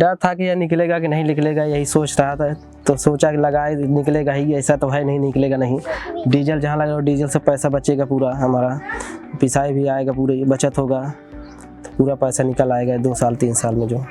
डर था कि यह निकलेगा कि नहीं निकलेगा, यही सोच रहा था। तो सोचा कि लगाए निकलेगा ही, ऐसा तो है नहीं निकलेगा नहीं। डीजल जहाँ लगा डीजल से पैसा बचेगा पूरा, हमारा पिसाई भी आएगा, पूरी बचत होगा, तो पूरा पैसा निकल आएगा 2 साल 3 साल में। जो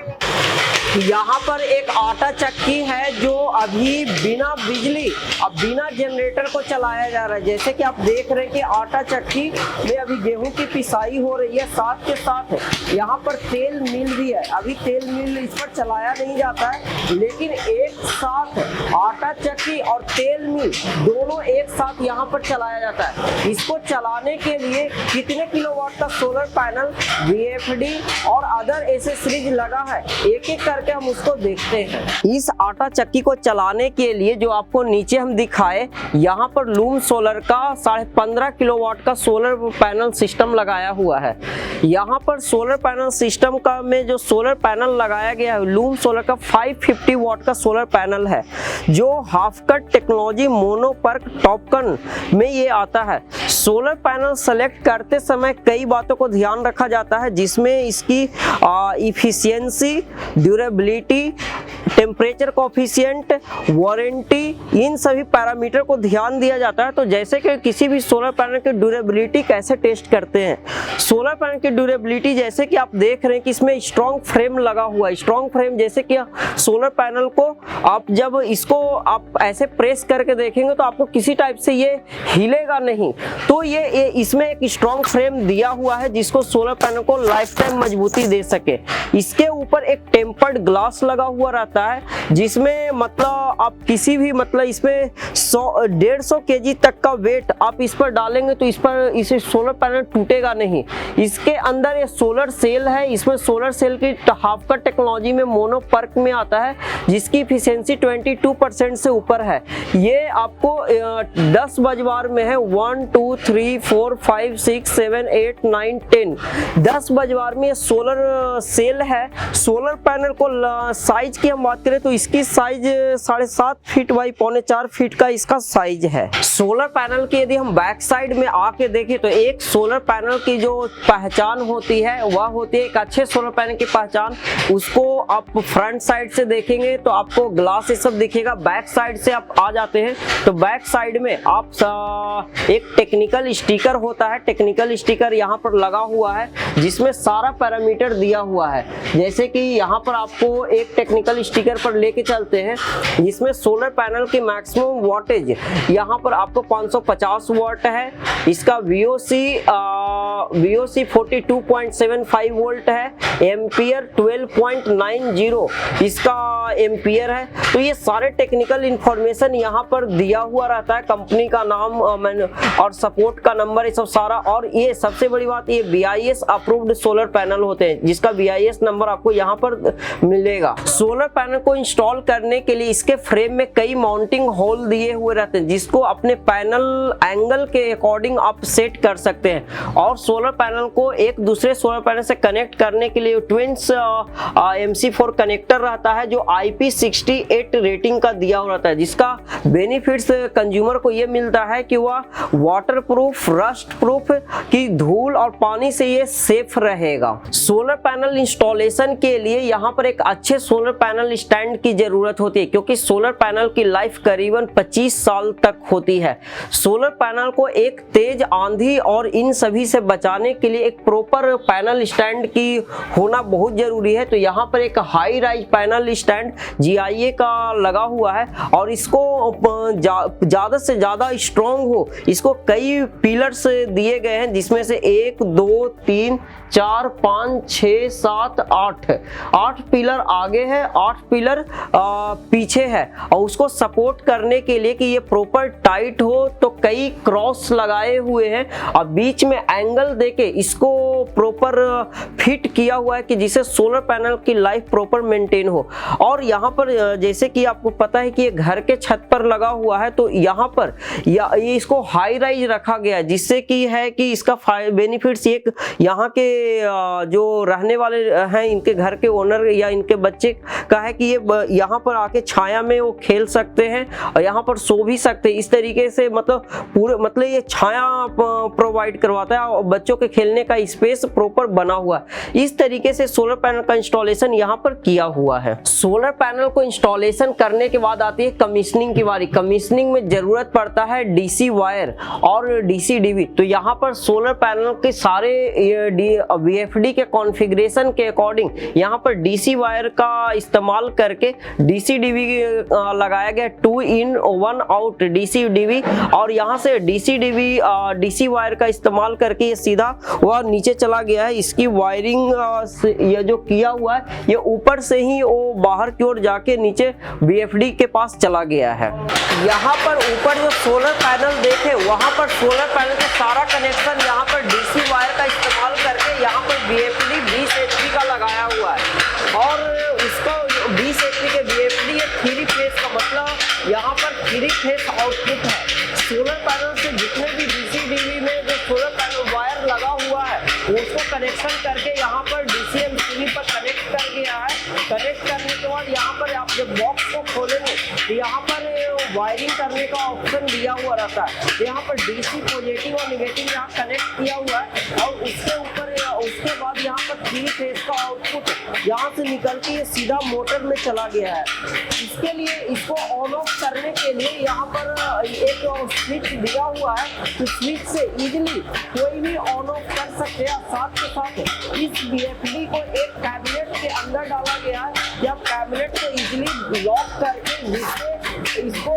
यहाँ पर एक आटा चक्की है जो अभी बिना बिजली, अब बिना जनरेटर को चलाया जा रहा है। जैसे कि आप देख रहे हैं कि आटा चक्की में अभी गेहूं की पिसाई हो रही है, साथ के साथ यहाँ पर तेल मिल भी है। अभी तेल मिल इस पर चलाया नहीं जाता है, लेकिन एक साथ आटा चक्की और तेल मिल दोनों एक साथ यहाँ पर चलाया जाता है। इसको चलाने के लिए कितने किलोवाट का सोलर पैनल, VFD और अदर एसेसरीज लगा है, एक एक करके हम उसको देखते हैं। इस आटा चक्की को चलाने के लिए जो आपको नीचे हम दिखाए, यहाँ पर लूम सोलर का 15.5 किलोवाट का सोलर पैनल सिस्टम लगाया हुआ है। यहाँ पर सोलर पैनल सिस्टम का में जो सोलर पैनल लगाया गया है, लूम सोलर का 550 वाट का सोलर पैनल है, जो हाफ कट टेक्नोलॉजी मोनोपर्क टॉपकन में ये आता है। सोलर पैनल सेलेक्ट करते समय कई बातों को ध्यान रखा जाता है, जिसमें इसकी efficiency, durability, temperature coefficient, warranty, इन सभी पैरामीटर को ध्यान दिया जाता है। तो जैसे कि किसी भी सोलर पैनल की ड्यूरेबिलिटी कैसे टेस्ट करते हैं, सोलर पैनल की ड्यूरेबिलिटी जैसे कि आप देख रहे हैं कि इसमें स्ट्रॉन्ग फ्रेम लगा हुआ है। स्ट्रॉन्ग फ्रेम जैसे कि सोलर पैनल को आप जब इसको आप ऐसे प्रेस करके देखेंगे तो आपको किसी टाइप से ये हिलेगा नहीं। तो ये इसमें एक स्ट्रॉन्ग फ्रेम दिया हुआ है जिसको सोलर पैनल को लाइफ टाइम मजबूती दे सके। इसके ऊपर एक टेम्पर्ड ग्लास लगा हुआ रहता है, जिसमें मतलब आप किसी भी मतलब इसमें 150 केजी तक का वेट आप इस पर डालेंगे तो इस सोलर पैनल टूटेगा नहीं। इसके अंदर ये सोलर सेल है, इसमें सोलर सेल की हाफ कट टेक्नोलॉजी में मोनोपर्क में आता है, जिसकी इफिशिएंसी 22% से ऊपर है। ये आपको 10 बजवार में है, 1 2 3 4 5 6 7 8 9 10 10 बजवार में सोलर सेल है। सोलर पैनल को साइज की हम बात करें तो इसकी साइज 7.5 फीट बाई 4.25 फीट का इसका साइज है। सोलर पैनल की यदि हम बैक साइड में आके देखें तो एक सोलर पैनल की जो पहचान होती है वह होती है, एक अच्छे सोलर पैनल की पहचान, उसको आप फ्रंट साइड से देखेंगे तो आपको ग्लास ये सब दिखेगा। बैक साइड से आप आ जाते हैं तो बैक साइड में आप एक टेक्निकल स्टिकर होता है। टेक्निकल स्टिकर यहाँ पर लगा हुआ है जिसमें सारा पैरामीटर दिया हुआ है। जैसे कि यहाँ पर आपको एक टेक्निकल स्टिकर पर लेके चलते हैं जिसमें सोलर पैनल की मैक्सिमम वोल्टेज यहाँ पर आपको 550 वाट है। इसका VOC 42.75 वोल्ट है। एम्पियर 12.90 इसका एम्पियर है। तो ये सारे टेक्निकल इंफॉर्मेशन यहाँ पर दिया हुआ रहता है, कंपनी का नाम और सपोर्ट का नंबर, ये सब सारा। और ये सबसे बड़ी बात, ये BIS अप्रूव्ड सोलर पैनल होते हैं जिसका BIS नंबर आपको यहाँ पर मिलेगा। सोलर पैनल को इंस्टॉल करने के लिए इसके फ्रेम में कई माउंटिंग होल दिए हुए रहते हैं, जिसको अपने पैनल एंगल के अकॉर्डिंग आप सेट कर सकते हैं। और सोलर पैनल को एक दूसरे सोलर पैनल से कनेक्ट करने के लिए ट्विंस MC4 कनेक्टर रहता है जो IP68 रेटिंग का दिया हुआ रहता है, जिसका बेनिफिट्स कंज्यूमर को ये मिलता है कि वह वाटर प्रूफ, रस्ट प्रूफ की धूल और पानी से ये सेफ रहेगा। सोलर पैनल इंस्टॉलेशन के लिए यहाँ पर एक अच्छे सोलर पैनल स्टैंड की जरूरत होती है, क्योंकि सोलर पैनल की लाइफ करीबन 25 साल तक होती है। सोलर पैनल को एक तेज आंधी और इन सभी से बचाने के लिए एक प्रॉपर पैनल स्टैंड की होना बहुत जरूरी है। तो यहाँ पर एक high rise panel stand GIA का लगा हुआ है और इसको ज्यादा से ज्यादा स्ट्रॉन्ग हो, इसको कई पिलर्स दिए गए हैं, जिसमें से 1 2 3 4 5 6 7 8 पिलर आगे है, 8 पिलर पीछे है। और उसको सपोर्ट करने के लिए कि ये प्रॉपर टाइट हो तो कई क्रॉस लगाए हुए हैं और बीच में एंगल देके इसको प्रॉपर फिट किया हुआ है कि जिससे सोलर पैनल की लाइफ प्रॉपर मेंटेन हो। और यहाँ पर जैसे कि आपको पता है कि ये घर के छत पर लगा हुआ है, तो यहाँ पर ये इसको हाई राइज रखा गया है, जिससे कि है कि इसका बेनिफिट्स एक यहाँ के जो रहने वाले हैं, इनके घर के ओनर या इनके बच्चे का है कि ये यहाँ पर आके छाया में वो खेल सकते हैं और यहाँ पर सो भी सकते हैं। इस तरीके से मतलब ये छाया प्रोवाइड करवाता है और बच्चों के खेलने का स्पेस प्रॉपर बना हुआ है। इस तरीके से सोलर पैनल का इंस्टॉलेशन यहाँ पर किया हुआ है। सोलर पैनल को इंस्टॉलेशन करने के बाद आती है कमीशनिंग की बारी। कमीशनिंग में जरूरत पड़ता है डीसी वायर और डीसी डीवी। तो यहाँ पर सोलर पैनल के सारे वीएफडी के कॉन्फ़िगरेशन के अकॉर्डिंग यहाँ पर डीसी वायर का इस्तेमाल करके डीसी डीवी लगाया गया, 2 in 1 आउट डीसी डीवी। और यहाँ से डीसी डीवी डीसी वायर का इस्तेमाल करके ये सीधा वह नीचे चला गया है। इसकी वायरिंग ये जो किया हुआ है ये ऊपर से ही वो बाहर की ओर जाके नीचे वीएफडी के पास चला गया है। यहाँ पर ऊपर जो सोलर पैनल देखे वहाँ पर सोलर पैनल का सारा कनेक्शन यहाँ पर डीसी वायर का इस्तेमाल करके यहाँ पर वीएफडी 20 HP का लगाया हुआ है। और उसको 20 HP के वीएफडी 3 फेज का मतलब यहाँ पर 3 फेज आउटपुट है। सोलर पैनल से जितने भी डीसी डीवी में जो सोलर पैनल वायर लगा हुआ है उसको कनेक्शन करके यहाँ पर डीसीएमसीबी पर कनेक्ट कर दिया है। कनेक्ट करने के बाद यहाँ पर आप जब बॉक्स को खोलेंगे तो यहाँ पर वायरिंग करने का ऑप्शन दिया हुआ रहता है। यहाँ पर डीसी पॉजिटिव और नेगेटिव यहाँ कनेक्ट किया हुआ है और उसके ऊपर उसके बाद यहाँ पर 3 फेज का आउटपुट यहाँ से निकल के ये सीधा मोटर में चला गया है। इसके लिए इसको ऑन ऑफ करने के लिए यहाँ पर एक स्विच दिया हुआ है, तो स्विच से इजीली कोई भी ऑन ऑफ कर सकते हैं। साथ के साथ इस वीएफडी को एक कैबिनेट के अंदर डाला गया है या कैबिनेट को इजीली लॉक करके जिससे इसको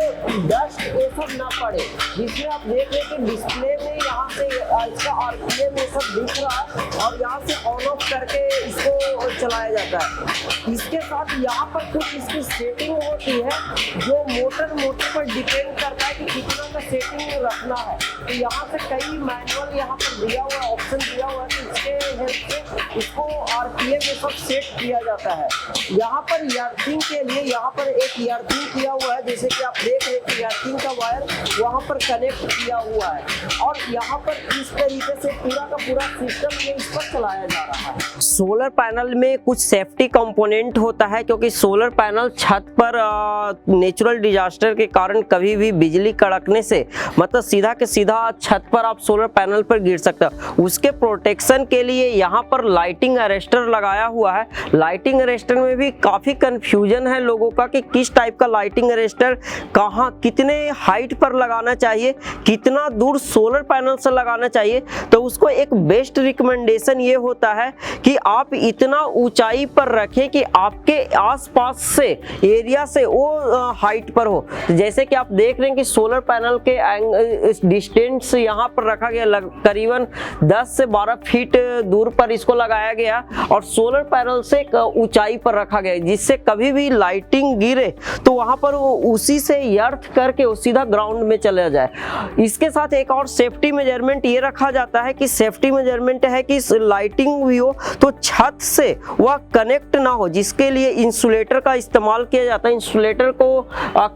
डस्ट ये सब ना पड़े। जिसमें आप देख रहे हैं कि डिस्प्ले में यहाँ से इसका आरपीएम ये सब दिख रहा है और यहाँ से ऑन ऑफ करके इसको चलाया जाता है। इसके साथ यहाँ पर कुछ इसकी सेटिंग होती है जो मोटर पर डिपेंड करता है कि कितना का सेटिंग रखना है। तो यहाँ से कई मैनुअल यहाँ पर दिया हुआ ऑप्शन दिया हुआ है, तो इसके हेल्प से इसको आरपीएम ये सब सेट किया जाता है। यहाँ पर अर्थिंग के लिए यहाँ पर एक अर्थिंग किया हुआ है, जैसे कि आप देख रहे हैं कि अर्थिंग का वायर वहाँ पर कनेक्ट किया हुआ है और यहाँ पर इस तरीके से पूरा का पूरा सिस्टम ये इस पर चलाया जा रहा है। सोलर पैनल में कुछ सेफ्टी कंपोनेंट होता है क्योंकि सोलर पैनल छत पर नेचुरल डिजास्टर के कारण कभी भी बिजली कड़कने से मतलब सीधा के सीधा छत पर आप सोलर पैनल पर गिर सकते हो। उसके प्रोटेक्शन के लिए यहाँ पर लाइटिंग अरेस्टर लगाया हुआ है। लाइटिंग अरेस्टर में भी काफ़ी कंफ्यूजन है लोगों का कि किस टाइप का लाइटिंग अरेस्टर कहाँ कितने हाइट पर लगाना चाहिए, कितना दूर सोलर पैनल से लगाना चाहिए। तो उसको एक बेस्ट रिकमेंडेशन ये होता है कि आप इतना ऊंचाई पर रखें कि आपके आसपास से एरिया से वो हाइट पर हो। जैसे कि आप देख रहे हैं कि सोलर पैनल के डिस्टेंस यहाँ पर रखा गया करीबन 10 से 12 फीट दूर पर इसको लगाया गया और सोलर पैनल से ऊंचाई पर रखा गया, जिससे कभी भी लाइटिंग गिरे तो वहां पर वो उसी से अर्थ करके वो सीधा ग्राउंड में चला जाए। इसके साथ एक और सेफ्टी मेजरमेंट ये रखा जाता है कि सेफ्टी मेजरमेंट है कि लाइटिंग भी हो तो छत से वह कनेक्ट ना हो, जिसके लिए इंसुलेटर का इस्तेमाल किया जाता है। इंसुलेटर को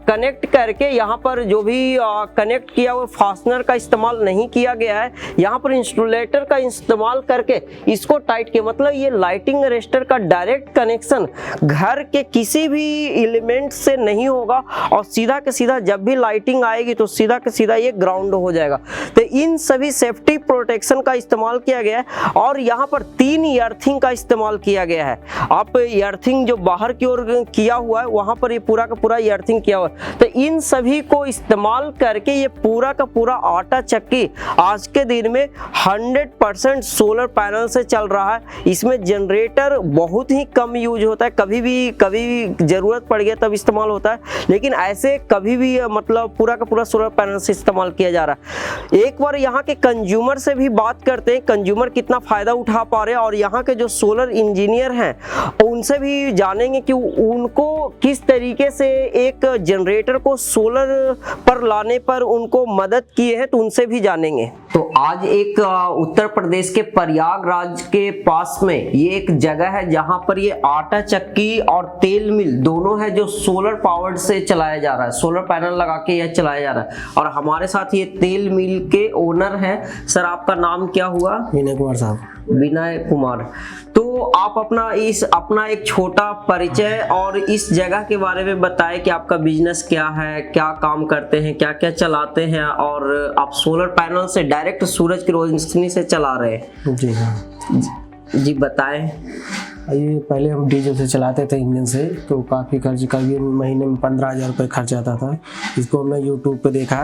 कनेक्ट करके यहाँ पर जो भी कनेक्ट किया हुआ फास्टनर का इस्तेमाल नहीं किया गया है, यहाँ पर इंसुलेटर का इस्तेमाल करके इसको टाइट किया। मतलब ये लाइटिंग अरेस्टर का डायरेक्ट कनेक्शन घर के किसी भी एलिमेंट से नहीं होगा और सीधा के सीधा जब भी लाइटिंग आएगी तो सीधा के सीधा ये ग्राउंड हो जाएगा। तो इन सभी सेफ्टी प्रोटेक्शन का इस्तेमाल किया गया है और यहाँ पर 3 अर्थिंग का इस्तेमाल किया गया है। आप अर्थिंग जो बाहर की ओर किया हुआ है वहां पर ये पूरा का पूरा अर्थिंग किया हुआ है। तो इन सभी को इस्तेमाल करके ये पूरा का पूरा आटा चक्की आज के दिन में 100% सोलर पैनल से चल रहा है। इसमें जनरेटर बहुत ही कम यूज होता है, कभी भी जरूरत पड़ गया तब इस्तेमाल होता है, लेकिन ऐसे कभी भी मतलब पूरा का पूरा सोलर पैनल से इस्तेमाल किया जा रहा है। एक बार यहाँ के कंज्यूमर से भी बात करते हैं, कंज्यूमर कितना फायदा उठा पा रहे हैं और यहाँ के जो सोलर इंजीनियर हैं उनसे भी जानेंगे कि उनको किस तरीके से एक जनरेटर को सोलर पर लाने पर उनको मदद किए हैं, तो उनसे भी जानेंगे। तो आज एक उत्तर प्रदेश के प्रयागराज के पास में ये एक जगह है जहां पर ये आटा चक्की और तेल मिल दोनों है जो सोलर पावर्ड से चलाया जा रहा है, सोलर पैनल लगा के यह चलाया जा रहा है। और हमारे साथ ये तेल मिल के ओनर है। सर, आपका नाम क्या हुआ? विनय कुमार साहब। विनय कुमार। तो आप अपना एक छोटा परिचय और इस जगह के बारे में बताएं कि आपका बिजनेस क्या है, क्या काम करते हैं, क्या क्या चलाते हैं, और आप सोलर पैनल से डायरेक्ट सूरज की रोशनी से चला रहे हैं। जी हाँ जी बताएं। ये पहले हम डीजल से चलाते थे इंजन से, तो काफ़ी खर्च, कभी महीने में 15,000 रुपये खर्च आता था। इसको हमने यूट्यूब पे देखा,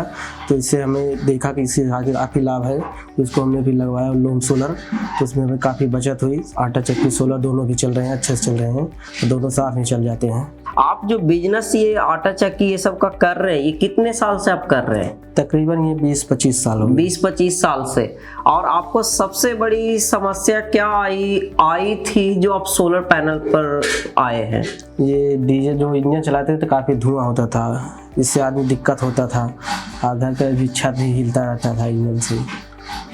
तो इससे हमें देखा कि इससे आगे काफ़ी लाभ है। इसको हमने भी लगवाया लूम सोलर, तो उसमें हमें काफ़ी बचत हुई। आटा चक्की सोलर दोनों भी चल रहे हैं, अच्छे से चल रहे हैं, तो दोनों साथ में चल जाते हैं। आप जो बिजनेस ये आटा चक्की ये सब का कर रहे हैं, ये कितने साल से आप कर रहे हैं? तकरीबन ये 20-25 साल हो गए। 20-25 साल से। और आपको सबसे बड़ी समस्या क्या आई थी जो आप सोलर पैनल पर आए हैं? ये डीजल जो इंजन चलाते थे तो काफ़ी धुआं होता था, इससे आदमी दिक्कत होता था। घर का भी छत भी हिलता रहता था इंजन से,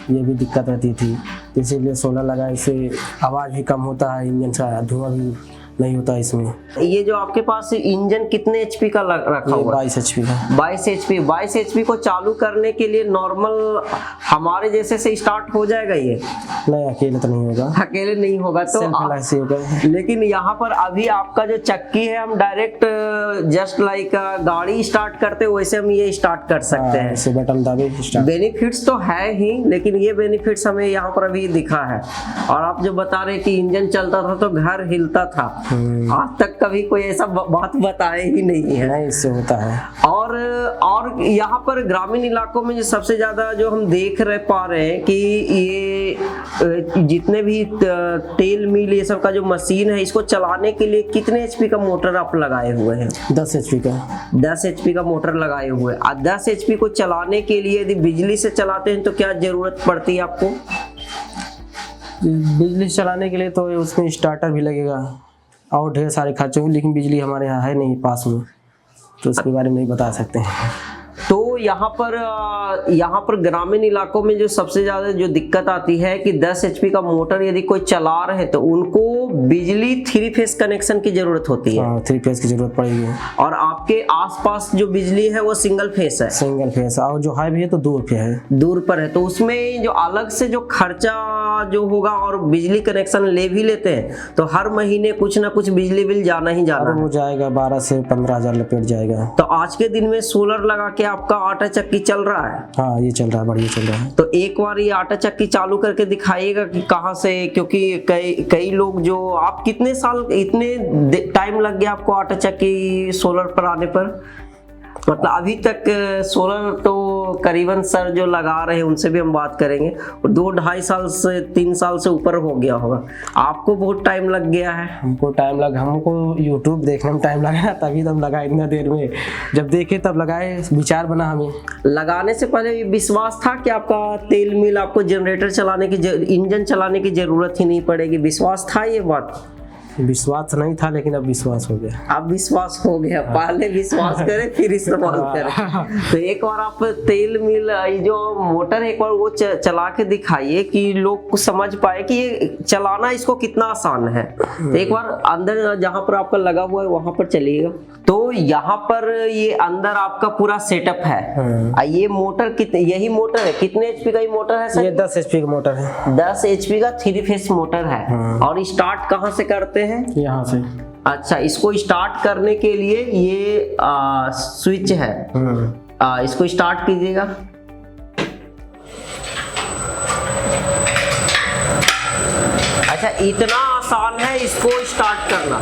ये भी दिक्कत रहती थी। इसीलिए सोलर लगा, इससे आवाज़ भी कम होता है, इंजन का धुआं भी नहीं होता इसमें। ये जो आपके पास इंजन कितने एचपी का रखा हुआ? 22 एचपी का। 22 एचपी को चालू करने के लिए नॉर्मल हमारे जैसे से स्टार्ट हो जाएगा ये? नहीं, अकेले तो नहीं होगा। अकेले नहीं होगा तो होगा। लेकिन यहाँ पर अभी आपका जो चक्की है, हम डायरेक्ट जस्ट लाइक गाड़ी स्टार्ट करते वैसे हम ये स्टार्ट कर सकते हैं। इसे बटन दबे स्टार्ट। बेनिफिट्स तो है ही, लेकिन ये बेनिफिट्स हमें यहाँ पर अभी दिखा है। और आप जो बता रहे कि इंजन चलता था तो घर हिलता था, आज तक कभी कोई ऐसा बात बताए ही नहीं है। नहीं, इससे होता है। और यहाँ पर ग्रामीण इलाकों में जो सबसे ज्यादा जो हम देख पा रहे हैं कि ये जितने भी तेल मिल ये सब का जो मशीन है, इसको चलाने के लिए कितने एचपी का मोटर आप लगाए हुए हैं? 10 एचपी का। 10 एचपी का मोटर लगाए हुए हैं। 10 एचपी को चलाने के लिए यदि बिजली से चलाते हैं तो क्या जरूरत पड़ती है आपको? बिजली चलाने के लिए तो उसमें स्टार्टर भी लगेगा और ढेर सारे खर्चे होंगे, लेकिन बिजली हमारे यहाँ है नहीं पास में, तो उसके बारे में नहीं बता सकते हैं। तो यहाँ पर ग्रामीण इलाकों में जो सबसे ज्यादा जो दिक्कत आती है कि 10 एचपी का मोटर यदि कोई चला रहे तो उनको बिजली 3 फेज कनेक्शन की जरूरत होती है। 3 फेज की जरूरत पड़ेगी। और आपके आसपास जो बिजली है वो सिंगल फेज है। सिंगल फेज, और जो हाई भी है तो दूर पे है। दूर पर है, तो उसमें जो अलग से जो खर्चा जो होगा, और बिजली कनेक्शन ले भी लेते हैं तो हर महीने कुछ ना कुछ बिजली बिल जाना ही जाना वो जाएगा, 12 से 15,000 लपेट जाएगा। तो आज के दिन में सोलर लगा के आपका आटा चक्की चल रहा है? हाँ, ये चल रहा है, बढ़िया चल रहा है। तो एक बार ये आटा चक्की चालू करके दिखाइएगा कि कहाँ से, क्योंकि कई लोग जो, आप कितने साल, इतने टाइम लग गया आपको आटा चक्की सोलर पर आने पर? मतलब अभी तक सोलर तो करीबन सर जो लगा रहे हैं उनसे भी हम बात करेंगे, और 2-2.5 साल से 3 साल से ऊपर हो गया होगा। आपको बहुत टाइम लग गया है। हमको यूट्यूब देखने में टाइम लगा, तभी तो हम लगाए इतना देर में। जब देखे तब लगाए, विचार बना हमें। लगाने से पहले विश्वास था कि आपका तेल मिल आपको जनरेटर चलाने की, इंजन चलाने की जरूरत ही नहीं पड़ेगी? विश्वास था ये बात? विश्वास नहीं था, लेकिन अब विश्वास हो गया। अब विश्वास हो गया। पहले विश्वास करें फिर इस्तेमाल करें। तो एक बार आप तेल मिल जो मोटर है एक बार वो चला के दिखाइए कि लोग कुछ समझ पाए कि ये चलाना इसको कितना आसान है। तो एक बार अंदर जहाँ पर आपका लगा हुआ है वहां पर चलिएगा। तो यहाँ पर ये अंदर आपका पूरा सेटअप है। ये मोटर यही मोटर है, कितने एचपी का ये मोटर है सर? ये 10 एचपी का मोटर है। 10 एचपी का 3 फेस मोटर है। और स्टार्ट कहाँ से करते हैं? यहाँ से। अच्छा, इसको स्टार्ट करने के लिए ये स्विच है, इसको स्टार्ट कीजिएगा। अच्छा, इतना आसान है इसको स्टार्ट करना।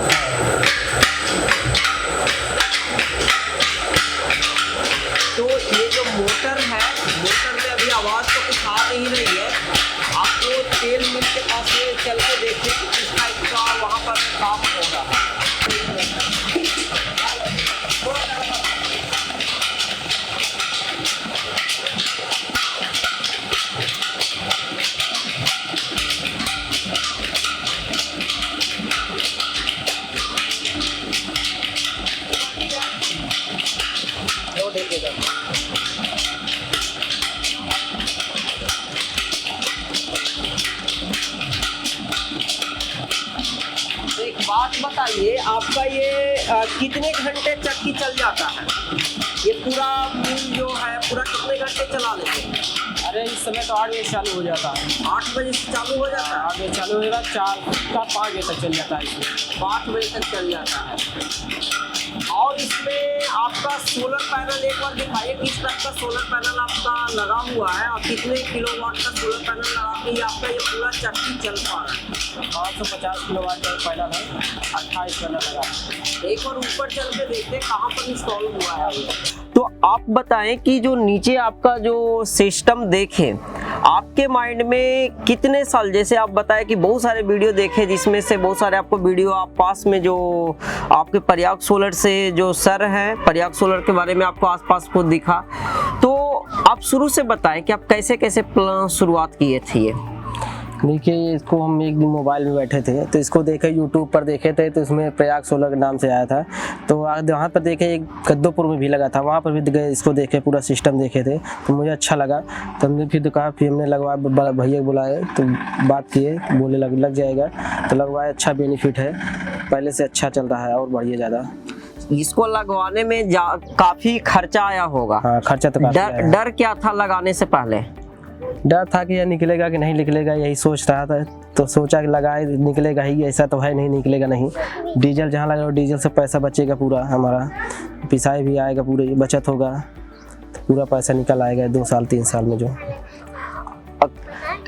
तो ये जो मोटर है, मोटर में अभी आवाज तो कुछ आ नहीं रही है। आपको तेल मिल के पास में चल के देखिए कि किस टाइप का वहाँ पर काम हो रहा है। तो एक बात बताइए, आपका ये कितने घंटे चक्की चल जाता है? ये पूरा मिल जो है पूरा कितने घंटे चला लेते हैं? अरे इस समय तो 8 बजे चालू हो जाता है। 8 बजे से चालू हो जाता है? 8 बजे चालू होगा, 4 का 5 बजे तक चल जाता है इसमें। 5 बजे तक चल जाता है। और इसमें आपका सोलर पैनल एक बार दिखाइए, किस टाइप का सोलर पैनल आपका लगा हुआ है और कितने किलोवाट का सोलर पैनल लगा के ये आपका ये पूरा चक्की चल पा रहा है? 550 किलोवाट का पैनल है, 28 पैनल लगा है। एक बार ऊपर चल के देखते हैं कहाँ पर इंस्टॉल हुआ है ये। तो आप बताएं कि जो नीचे आपका जो सिस्टम देखें, आपके माइंड में कितने साल, जैसे आप बताएं कि बहुत सारे वीडियो देखे जिसमें से बहुत सारे आपको वीडियो आप पास में जो आपके प्रयाग सोलर से जो सर हैं, प्रयाग सोलर के बारे में आपको आसपास को दिखा, तो आप शुरू से बताएं कि आप कैसे कैसे शुरुआत किए थे ये? देखिए, इसको हम एक दिन मोबाइल में बैठे थे तो इसको देखे, यूट्यूब पर देखे थे तो इसमें प्रयाग सोलर के नाम से आया था। तो वहाँ पर देखे, एक गद्दोपुर में भी लगा था, वहाँ पर भी गए, इसको देखे, पूरा सिस्टम देखे थे तो मुझे अच्छा लगा। तो हमने फिर कहा, फिर हमने लगवाया, भैया बुलाए तो बात किए, बोले लग जाएगा तो लगवाया। अच्छा बेनिफिट है, पहले से अच्छा चल रहा है और बढ़िए ज़्यादा। इसको लगवाने में काफ़ी खर्चा आया होगा? हाँ, खर्चा तो काफ़ी आया। डर क्या था लगाने से पहले? डर था कि यह निकलेगा कि नहीं निकलेगा, यही सोच रहा था। तो सोचा कि लगाए, निकलेगा ही, ऐसा तो है नहीं निकलेगा नहीं। डीजल जहाँ लगा डीजल से पैसा बचेगा पूरा हमारा, पिसाई भी आएगा, पूरी बचत होगा, तो पूरा पैसा निकल आएगा 2 साल 3 साल में जो।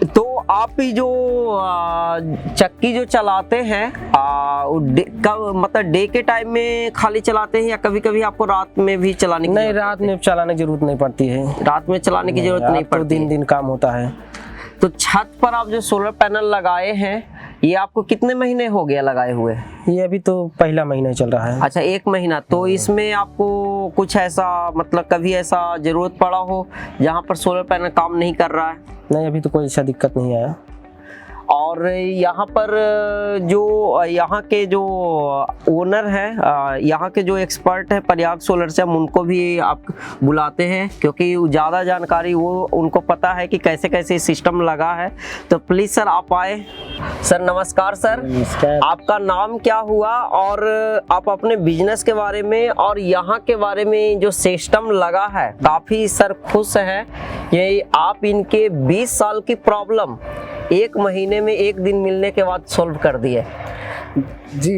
तो आप ही जो चक्की जो चलाते हैं मतलब डे के टाइम में खाली चलाते हैं या कभी कभी आपको रात में भी चलाने की? नहीं, रात में चलाने की जरूरत नहीं पड़ती है। रात में चलाने की जरूरत नहीं पड़ती, दिन दिन काम होता है। तो छत पर आप जो सोलर पैनल लगाए हैं, ये आपको कितने महीने हो गया लगाए हुए? ये अभी तो पहला महीना चल रहा है। अच्छा, 1 महीना। तो इसमें आपको कुछ ऐसा मतलब कभी ऐसा जरूरत पड़ा हो जहाँ पर सोलर पैनल काम नहीं कर रहा है? नहीं, अभी तो कोई ऐसा दिक्कत नहीं आया। और यहाँ पर जो यहाँ के जो ओनर हैं, यहाँ के जो एक्सपर्ट हैं प्रयाग सोलर से, हम उनको भी आप बुलाते हैं क्योंकि ज़्यादा जानकारी वो उनको पता है कि कैसे कैसे सिस्टम लगा है। तो प्लीज़ सर आप आए। सर नमस्कार। सर नमस्कार। आपका नाम क्या हुआ और आप अपने बिजनेस के बारे में और यहाँ के बारे में जो सिस्टम लगा है, काफ़ी सर खुश हैं ये आप इनके 20 साल की प्रॉब्लम 1 महीने में 1 दिन मिलने के बाद सॉल्व कर दिए। जी,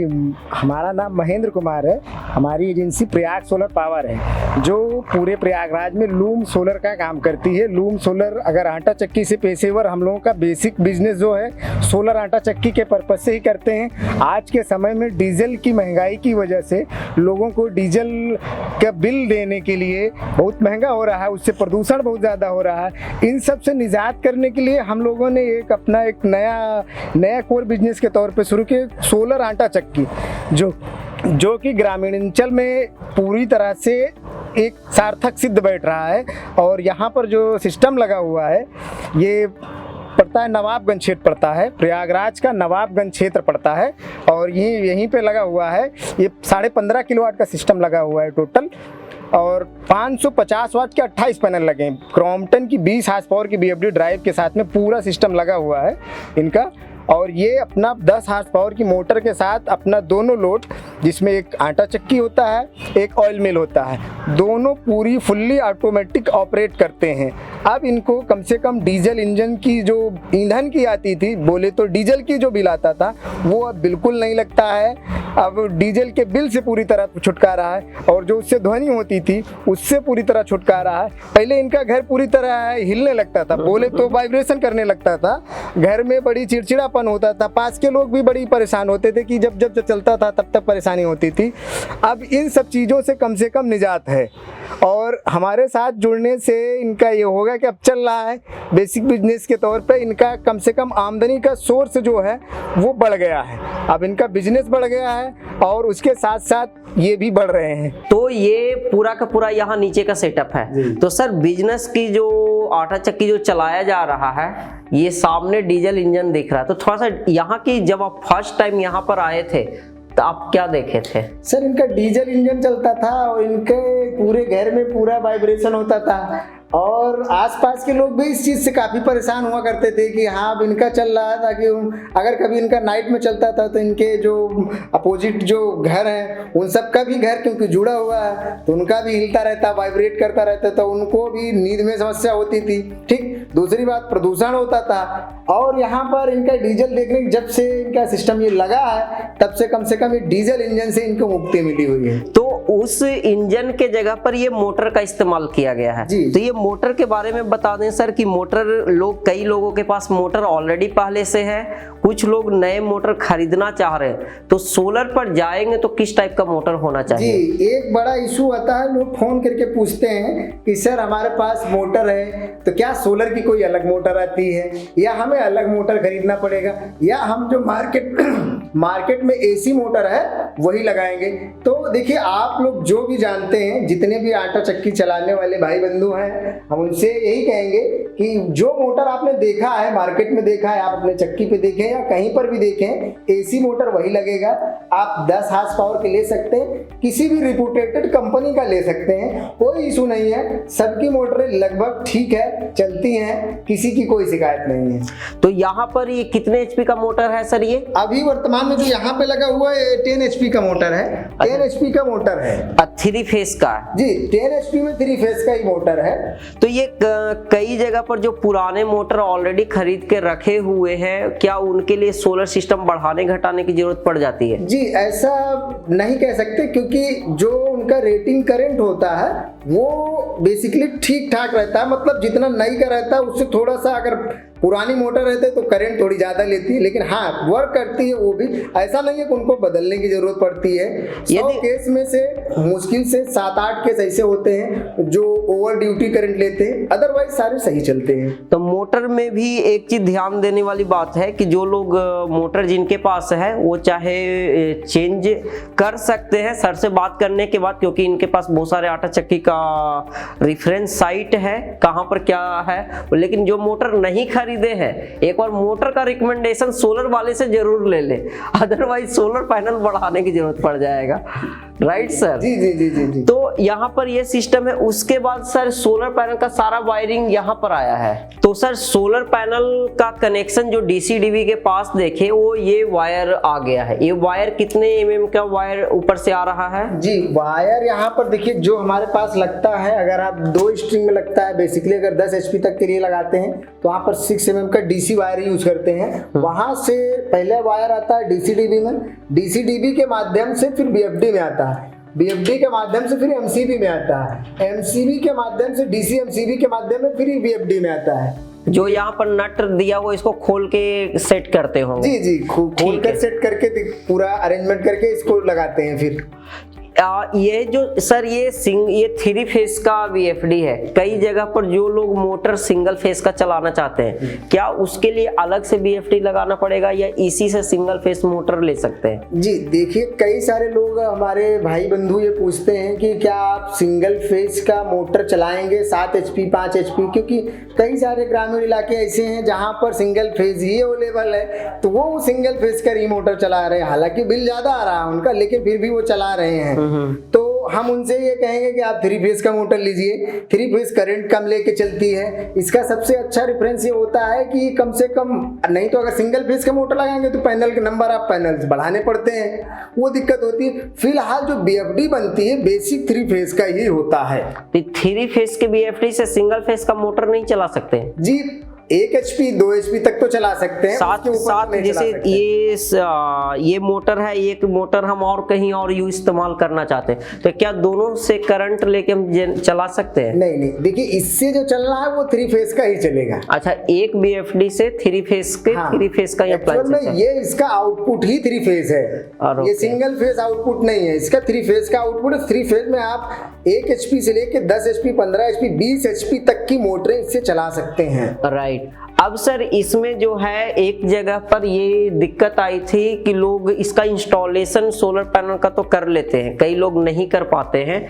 हमारा नाम महेंद्र कुमार है। हमारी एजेंसी प्रयाग सोलर पावर है जो पूरे प्रयागराज में लूम सोलर का काम करती है। लूम सोलर अगर आटा चक्की से पेशेवर, हम लोगों का बेसिक बिजनेस जो है सोलर आटा चक्की के पर्पज से ही करते हैं। आज के समय में डीजल की महंगाई की वजह से लोगों को डीजल का बिल देने के लिए बहुत महंगा हो रहा है, उससे प्रदूषण बहुत ज़्यादा हो रहा है। इन सब से निजात करने के लिए हम लोगों ने अपना एक नया कोर बिजनेस के तौर पे शुरू किया, सोलर आटा चक्की, जो कि ग्रामीणांचल में पूरी तरह से एक सार्थक सिद्ध बैठ रहा है। और यहाँ पर जो सिस्टम लगा हुआ है ये पड़ता है नवाबगंज क्षेत्र पड़ता है, प्रयागराज का नवाबगंज क्षेत्र पड़ता है और यहीं पे लगा हुआ है। ये 15.5 किलोवाट का सिस्टम लगा हुआ है टोटल और 550 वाट के 28 पैनल लगे हैं। क्रॉम्पटन की 20 हार्स पावर की BFD ड्राइव के साथ में पूरा सिस्टम लगा हुआ है इनका। और ये अपना 10 हार्स पावर की मोटर के साथ अपना दोनों लोड, जिसमें एक आटा चक्की होता है, एक ऑयल मिल होता है, दोनों पूरी फुल्ली ऑटोमेटिक ऑपरेट करते हैं। अब इनको कम से कम डीजल इंजन की जो ईंधन की आती थी, बोले तो डीजल की जो बिल आता था वो अब बिल्कुल नहीं लगता है। अब डीजल के बिल से पूरी तरह छुटकारा है और जो उससे ध्वनि होती थी उससे पूरी तरह छुटकारा है। पहले इनका घर पूरी तरह हिलने लगता था, बोले तो वाइब्रेशन करने लगता था, घर में बड़ी चिड़चिड़ापन होता था, पास के लोग भी बड़ी परेशान होते थे कि जब चलता था तब तक परेशानी होती थी। अब इन सब चीज़ों से कम निजात है और हमारे साथ जुड़ने से इनका ये होगा कि अब चल रहा है बेसिक बिजनेस के तौर पे, इनका कम से कम आमदनी का सोर्स जो है वो बढ़ गया है। अब इनका बिजनेस बढ़ गया है और उसके साथ साथ ये भी बढ़ रहे हैं। तो ये पूरा का पूरा यहाँ नीचे का सेटअप है। तो सर बिजनेस की जो आटा चक्की जो चलाया जा रहा है, ये सामने डीजल इंजन दिख रहा है। तो थोड़ा सा यहाँ की, जब आप फर्स्ट टाइम यहाँ पर आए थे तो आप क्या देखे थे? सर इनका डीजल इंजन चलता था और इनके पूरे घर में पूरा वाइब्रेशन होता था और आसपास के लोग भी इस चीज़ से काफ़ी परेशान हुआ करते थे कि हाँ अब इनका चल रहा है, ताकि अगर कभी इनका नाइट में चलता था तो इनके जो अपोजिट जो घर हैं उन सब का भी घर क्योंकि जुड़ा हुआ है तो उनका भी हिलता रहता, वाइब्रेट करता रहता, तो उनको भी नींद में समस्या होती थी। ठीक, दूसरी बात प्रदूषण होता था और यहाँ पर इनका डीजल देखने जब से इनका सिस्टम ये लगा है तब से कम ये डीजल इंजन से इनको मुक्ति मिली हुई है। तो उस इंजन के जगह पर ये मोटर का इस्तेमाल किया गया है। जी। तो ये मोटर के बारे में बता दें सर कि मोटर कई लोगों के पास मोटर ऑलरेडी पहले से है, कुछ लोग नए मोटर खरीदना चाह रहे हैं, तो सोलर पर जाएंगे तो किस टाइप का मोटर होना चाहिए? जी, एक बड़ा इशू आता है, लोग फोन करके पूछते हैं कि सर हमारे पास मोटर है तो क्या सोलर की कोई अलग मोटर आती है या हमें अलग मोटर खरीदना पड़ेगा या हम जो मार्केट में एसी मोटर है वही लगाएंगे। तो देखिए आप लोग जो भी जानते हैं, जितने भी आटा चक्की चलाने वाले भाई बंधु हैं, हम उनसे यही कहेंगे कि जो मोटर आपने देखा है मार्केट में देखा है, आप अपने चक्की पे देखें या कहीं पर भी देखें, एसी मोटर वही लगेगा। आप 10 हार्स पावर के ले सकते हैं, किसी भी रिप्यूटेड कंपनी का ले सकते हैं, कोई इशू नहीं है। सबकी मोटरें लगभग ठीक है, चलती हैं, किसी की कोई शिकायत नहीं है। तो यहाँ पर ये कितने एचपी का मोटर है सर? ये अभी वर्तमान में जो यहाँ पे लगा हुआ है 10 एचपी का मोटर है, 10 एचपी का मोटर है। 3 फेस का है जी, 10 एचपी में 3 फेस का ही मोटर है। तो ये कई जगह पर जो पुराने मोटर ऑलरेडी खरीद के रखे हुए हैं, क्या उनके लिए सोलर सिस्टम बढ़ाने घटाने की जरूरत पड़ जाती है? जी, ऐसा नहीं कह सकते क्योंकि जो उनका रेटिंग करंट होता है वो बेसिकली ठीक ठाक रहता है, मतलब जितना नई का रहता है उससे थोड़ा सा, अगर पुरानी मोटर रहते तो करंट थोड़ी ज़्यादा लेती है, लेकिन हाँ वर्क करती है वो भी। ऐसा नहीं है कि उनको बदलने की जरूरत पड़ती है। 100 केस में से मुश्किल से 7-8 केस ऐसे होते हैं जो ओवर ड्यूटी करंट लेते हैं, अदरवाइज सारे सही चलते हैं। तो मोटर में भी एक चीज ध्यान देने वाली बात है कि जो लोग मोटर जिनके पास है वो चाहे चेंज कर सकते हैं सर से बात करने के बाद, क्योंकि इनके पास बहुत सारे आटा चक्की का रेफरेंस साइट है कहाँ पर क्या है। लेकिन जो मोटर नहीं खरीदे हैं, एक बार मोटर का रिकमेंडेशन सोलर वाले से जरूर ले ले, अदरवाइज सोलर पैनल बढ़ाने की जरूरत पड़ जाएगा। Right sir? जी जी जी जी जी। तो यहाँ पर ये सिस्टम है। उसके बाद सर सोलर पैनल का सारा वायरिंग यहाँ पर आया है। तो सर सोलर पैनल का कनेक्शन जो डीसी डीवी के पास देखे वो ये वायर आ गया है। ये वायर कितने mm का वायर ऊपर से आ रहा है? जी, वायर यहाँ पर देखिए जो हमारे पास लगता है, अगर आप 2 स्ट्रिंग में लगता है, बेसिकली अगर 10 एचपी तक के लिए लगाते हैं तो वहाँ पर 6 mm का डीसी वायर यूज करते हैं। वहां से पहले वायर आता है डीसी डीबी में, डीसी डीबी के माध्यम से फिर बीएफडी में आता है, बीएफडी के माध्यम से फिर एमसीबी में आता है, एमसीबी के माध्यम से डीसी एमसीबी के माध्यम में फिर बीएफडी में आता है। जो यहाँ पर नट दिया हुआ इसको खोल के सेट करते होंगे? जी जी, खोल कर सेट करके पूरा अरेंजमेंट करके इसको लगाते हैं। फिर ये जो सर ये 3 फेस का VFD है। कई जगह पर जो लोग मोटर सिंगल फेस का चलाना चाहते हैं, क्या उसके लिए अलग से VFD लगाना पड़ेगा या इसी से सिंगल फेस मोटर ले सकते हैं? जी देखिए, कई सारे लोग हमारे भाई बंधु ये पूछते हैं कि क्या आप सिंगल फेस का मोटर चलाएंगे 7 HP 5 HP, क्योंकि कई सारे ग्रामीण इलाके ऐसे हैं जहाँ पर सिंगल फेस ही अवेलेबल है, तो वो सिंगल फेस का मोटर चला रहे हैं। हालांकि बिल ज्यादा आ रहा है उनका, लेकिन फिर भी वो चला रहे हैं। तो हम उनसे ये कहेंगे कि आप 3 फेस का मोटर लीजिए, 3 फेस करंट कम लेके चलती है। इसका सबसे अच्छा रेफरेंस ये होता है कि कम से कम, नहीं तो अगर सिंगल फेस का मोटर लगाएंगे तो पैनल के नंबर आप पैनल बढ़ाने पड़ते हैं, वो दिक्कत होती है। फिलहाल जो बीएफडी बनती है बेसिक 3 फेस का ही होता है। 3 फेस के बीएफडी से सिंगल फेस का मोटर नहीं चला सकते? जी, 1 HP 2 HP तक तो चला सकते हैं। साथ जैसे ये मोटर है, एक मोटर हम और कहीं और इस्तेमाल करना चाहते हैं, तो क्या दोनों से करंट लेके हम चला सकते हैं? नहीं, देखिए इससे जो चलना है वो 3 फेस का ही चलेगा। अच्छा, एक BFD से 3 फेस के 3 फेस का ये इसका आउटपुट ही 3 फेस है, ये सिंगल फेस आउटपुट नहीं है। इसका 3 फेस का आउटपुट है। 3 फेस में आप 1 HP से लेके 10 HP 15 HP 20 HP तक की मोटरें इससे चला सकते हैं। राइट। अब सर इसमें जो है एक जगह पर ये दिक्कत आई थी कि लोग इसका इंस्टॉलेशन सोलर पैनल का तो कर लेते हैं, कई लोग नहीं कर पाते हैं।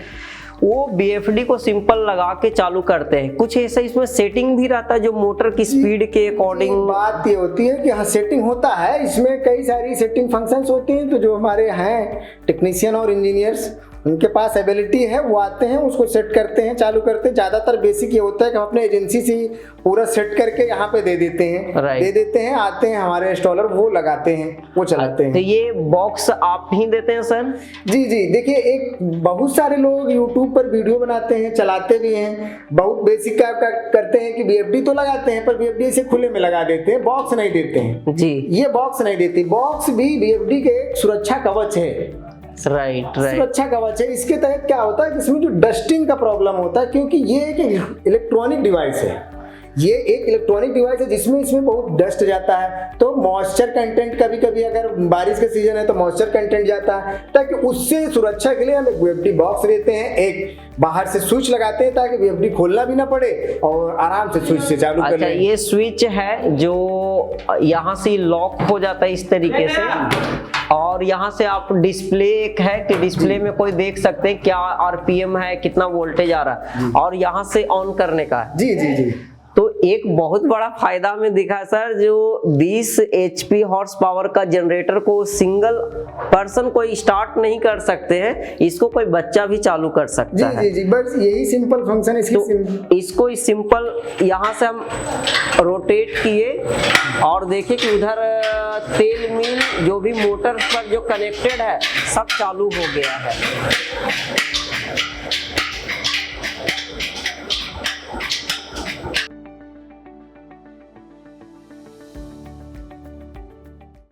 वो BFD को सिंपल लगा के चालू करते हैं। कुछ ऐसा इसमें सेटिंग भी रहता है जो मोटर की स्पीड के अकॉर्डिंग? बात ये होती है कि हाँ सेटिंग होता है, इसमें कई सारी सेटिंग फंक्शंस होती हैं, तो जो हमारे हैं टेक्नीशियन और इंजीनियर्स उनके पास एबिलिटी है, वो आते हैं उसको सेट करते हैं, चालू करते हैं। ज़्यादातर बेसिक ये होता है कि हम अपने एजेंसी से ही पूरा सेट करके यहाँ पे दे देते हैं, दे देते हैं, आते हैं हमारे इंस्टॉलर, वो लगाते हैं, वो चलाते हैं। तो ये बॉक्स आप ही देते हैं सर? जी जी, देखिए एक बहुत सारे लोग यूट्यूब पर वीडियो बनाते हैं, चलाते भी हैं, बहुत बेसिक का करते हैं कि BFD तो लगाते हैं पर BFD से खुले में लगा देते हैं, बॉक्स नहीं देते हैं जी। ये बॉक्स नहीं देती, बॉक्स भी BFD के एक सुरक्षा कवच है। राइट। सुरक्षा कवच है। इसके तहत क्या होता है कि इसमें जो डस्टिंग का प्रॉब्लम होता है, क्योंकि ये एक इलेक्ट्रॉनिक डिवाइस है, ये एक इलेक्ट्रॉनिक डिवाइस है जिसमें इसमें बहुत डस्ट जाता है, तो मॉइस्चर कंटेंट कभी कभी अगर बारिश का सीजन है तो मॉइस्चर कंटेंट जाता है, ताकि उससे सुरक्षा के लिए हम एक BFD बॉक्स देते हैं, एक बाहर से स्विच लगाते हैं ताकि BFD खोलना भी ना पड़े और आराम से स्विच से चालू कर लें। ये स्विच है जो यहाँ से लॉक हो जाता है इस तरीके से, और यहाँ से आप डिस्प्ले एक है कि डिस्प्ले में कोई देख सकते हैं क्या RPM है, कितना वोल्टेज आ रहा है, और यहाँ से ऑन करने का है। जी जी जी। तो एक बहुत बड़ा फायदा में दिखा सर, जो 20 HP हॉर्स पावर का जनरेटर को सिंगल पर्सन कोई स्टार्ट नहीं कर सकते हैं, इसको कोई बच्चा भी चालू कर सकता है। जी जी, बस यही सिंपल फंक्शन इसकी। तो इसको सिंपल यहाँ से हम रोटेट किए और देखे कि उधर तेल मिल जो भी मोटर पर जो कनेक्टेड है सब चालू हो गया है।